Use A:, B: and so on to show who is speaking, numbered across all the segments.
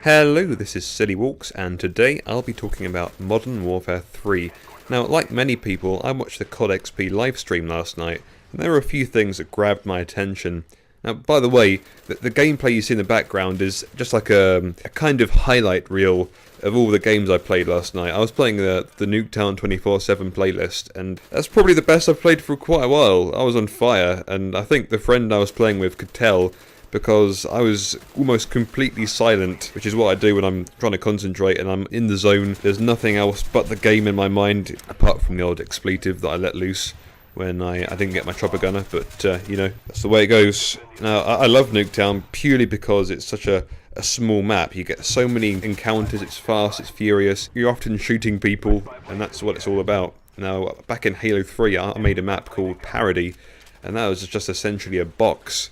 A: Hello, this is Silly Walks, and today I'll be talking about Modern Warfare 3. Now, like many people, I watched the COD XP livestream last night, and there were a few things that grabbed my attention. Now, by the way, the gameplay you see in the background is just like a kind of highlight reel of all the games I played last night. I was playing the Nuketown 24/7 playlist, and that's probably the best I've played for quite a while. I was on fire, and I think the friend I was playing with could tell, because I was almost completely silent, which is what I do when I'm trying to concentrate and I'm in the zone. There's nothing else but the game in my mind, apart from the odd expletive that I let loose when I didn't get my chopper gunner, but you know, that's the way it goes. Now, I love Nuketown purely because it's such a small map. You get so many encounters, it's fast, it's furious, you're often shooting people, and that's what it's all about. Now, back in Halo 3, I made a map called Parody, and that was just essentially a box.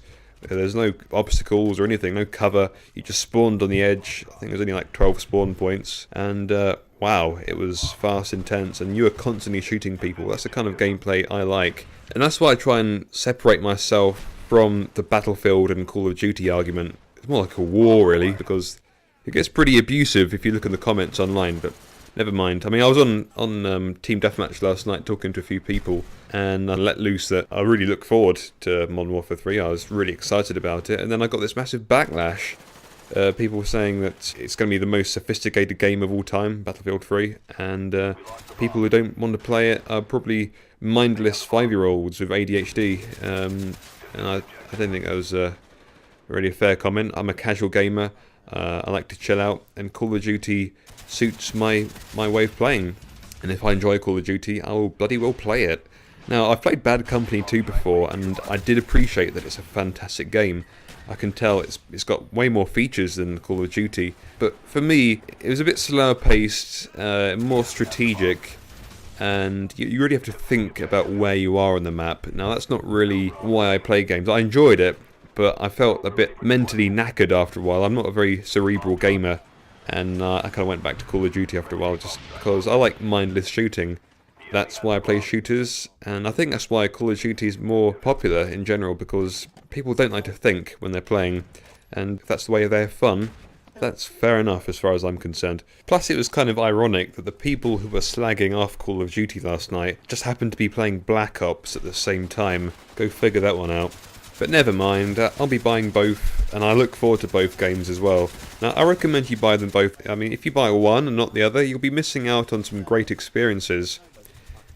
A: There's no obstacles or anything, no cover. You just spawned on the edge. I think there's only like 12 spawn points. And wow, it was fast, intense, and you were constantly shooting people. That's the kind of gameplay I like. And that's why I try and separate myself from the Battlefield and Call of Duty argument. It's more like a war, really, because it gets pretty abusive if you look in the comments online, but never mind. I mean, I was on Team Deathmatch last night talking to a few people, and I let loose that I really look forward to Modern Warfare 3. I was really excited about it, and then I got this massive backlash. People were saying that it's going to be the most sophisticated game of all time, Battlefield 3, and people who don't want to play it are probably mindless 5-year-olds with ADHD, and I don't think that was really a fair comment. I'm a casual gamer. I like to chill out, and Call of Duty suits my way of playing. And if I enjoy Call of Duty, I will bloody well play it. Now, I've played Bad Company 2 before, and I did appreciate that it's a fantastic game. I can tell it's got way more features than Call of Duty, but for me, it was a bit slower paced, more strategic, and you really have to think about where you are on the map. Now, that's not really why I play games. I enjoyed it, but I felt a bit mentally knackered after a while. I'm not a very cerebral gamer, and I kind of went back to Call of Duty after a while just because I like mindless shooting. That's why I play shooters, and I think that's why Call of Duty is more popular in general, because people don't like to think when they're playing, and if that's the way they have fun, that's fair enough as far as I'm concerned. Plus, it was kind of ironic that the people who were slagging off Call of Duty last night just happened to be playing Black Ops at the same time. Go figure that one out. But never mind, I'll be buying both, and I look forward to both games as well. Now, I recommend you buy them both. I mean, if you buy one and not the other, you'll be missing out on some great experiences.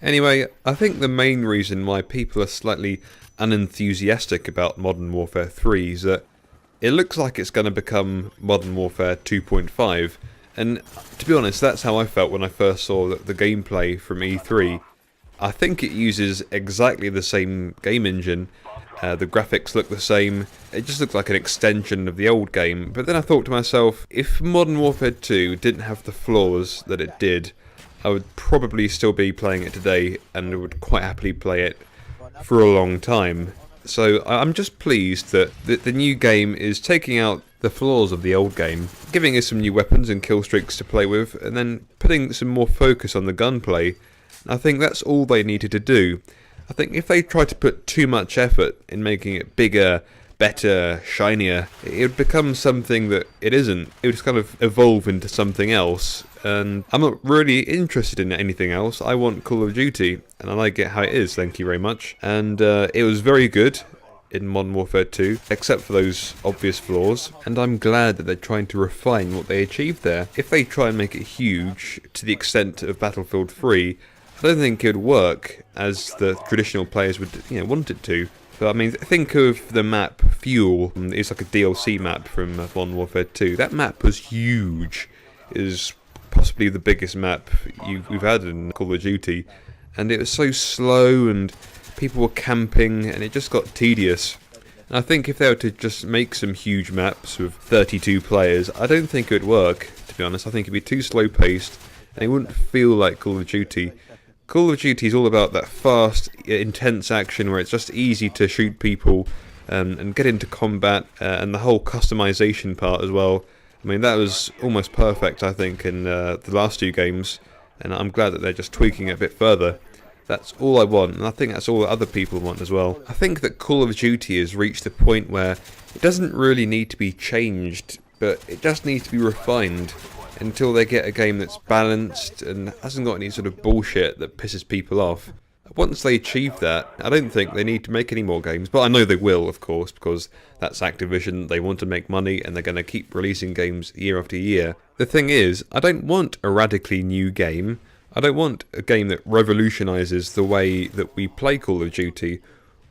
A: Anyway, I think the main reason why people are slightly unenthusiastic about Modern Warfare 3 is that it looks like it's going to become Modern Warfare 2.5, and to be honest, that's how I felt when I first saw the gameplay from E3. I think it uses exactly the same game engine. The graphics look the same. It just looked like an extension of the old game. But then I thought to myself, if Modern Warfare 2 didn't have the flaws that it did, I would probably still be playing it today, and would quite happily play it for a long time. So I'm just pleased that the new game is taking out the flaws of the old game, giving us some new weapons and kill streaks to play with, and then putting some more focus on the gunplay. I think that's all they needed to do. I think if they tried to put too much effort in making it bigger, better, shinier, it would become something that it isn't. It would just kind of evolve into something else, and I'm not really interested in anything else. I want Call of Duty, and I like it how it is, thank you very much. And it was very good in Modern Warfare 2, except for those obvious flaws, and I'm glad that they're trying to refine what they achieved there. If they try and make it huge, to the extent of Battlefield 3, I don't think it would work as the traditional players would want it to. But I mean, think of the map Fuel. It's like a DLC map from Modern Warfare 2. That map was huge. It was possibly the biggest map we've had in Call of Duty. And it was so slow, and people were camping, and it just got tedious. And I think if they were to just make some huge maps with 32 players, I don't think it would work, to be honest. I think it'd be too slow paced, and it wouldn't feel like Call of Duty. Call of Duty is all about that fast, intense action where it's just easy to shoot people and get into combat, and the whole customization part as well. I mean, that was almost perfect, I think, in the last two games, and I'm glad that they're just tweaking it a bit further. That's all I want, and I think that's all that other people want as well. I think that Call of Duty has reached the point where it doesn't really need to be changed but it just needs to be refined until they get a game that's balanced and hasn't got any sort of bullshit that pisses people off. Once they achieve that, I don't think they need to make any more games, but I know they will, of course, because that's Activision. They want to make money and they're going to keep releasing games year after year. The thing is, I don't want a radically new game. I don't want a game that revolutionises the way that we play Call of Duty.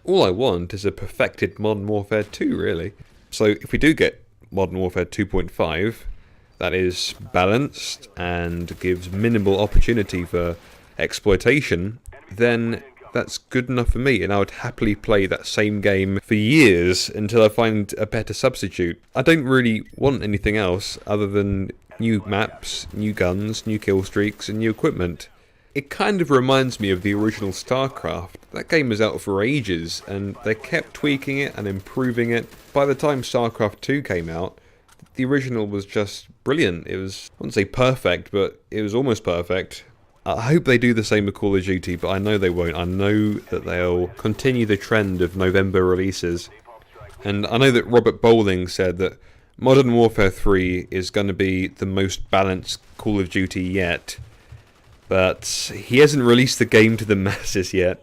A: All I want is a perfected Modern Warfare 2, really. So if we do get Modern Warfare 2.5, that is balanced and gives minimal opportunity for exploitation, then that's good enough for me, and I would happily play that same game for years until I find a better substitute. I don't really want anything else other than new maps, new guns, new kill streaks, and new equipment. It kind of reminds me of the original StarCraft. That game was out for ages, and they kept tweaking it and improving it. By the time StarCraft 2 came out, the original was just brilliant. It was, I wouldn't say perfect, but it was almost perfect. I hope they do the same with Call of Duty, but I know they won't. I know that they'll continue the trend of November releases. And I know that Robert Bowling said that Modern Warfare 3 is going to be the most balanced Call of Duty yet. But he hasn't released the game to the masses yet.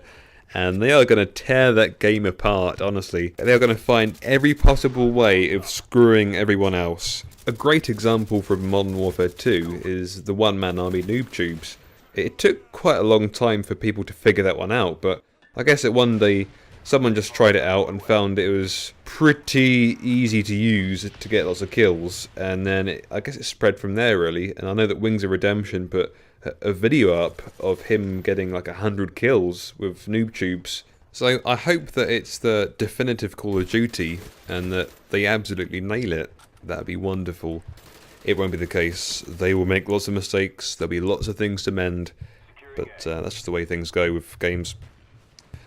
A: And they are going to tear that game apart, honestly. They are going to find every possible way of screwing everyone else. A great example from Modern Warfare 2 is the one-man army noob tubes. It took quite a long time for people to figure that one out, but I guess that one day someone just tried it out and found it was pretty easy to use to get lots of kills, and then I guess it spread from there really. And I know that Wings of Redemption put a video up of him getting like 100 kills with noob tubes. So I hope that it's the definitive Call of Duty and that they absolutely nail it. That'd be wonderful. It won't be the case. They will make lots of mistakes, there'll be lots of things to mend, but that's just the way things go with games.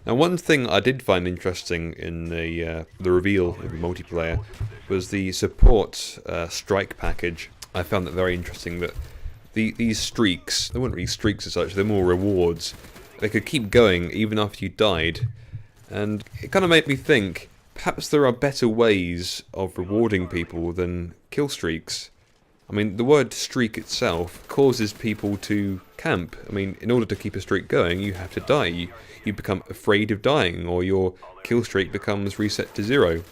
A: Now, one thing I did find interesting in the reveal in multiplayer was the support strike package. I found that very interesting, that these streaks, they weren't really streaks as such, they're more rewards. They could keep going even after you died, and it kind of made me think, perhaps there are better ways of rewarding people than kill streaks. I mean, the word streak itself causes people to camp. I mean, in order to keep a streak going, you have to die. You become afraid of dying, or your kill streak becomes reset to 0.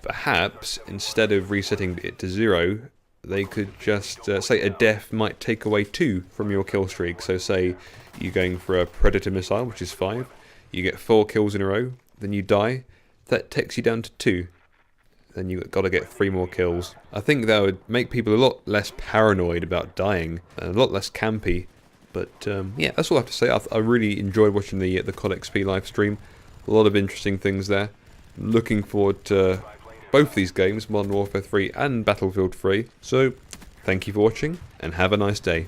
A: Perhaps, instead of resetting it to 0, they could just say a death might take away 2 from your kill streak. So say you're going for a Predator missile, which is 5, you get 4 kills in a row, then you die, that takes you down to 2. Then you've got to get 3 more kills. I think that would make people a lot less paranoid about dying, and a lot less campy. But yeah, that's all I have to say. I really enjoyed watching the COD XP live stream. A lot of interesting things there. Looking forward to both these games, Modern Warfare 3 and Battlefield 3. So, thank you for watching, and have a nice day.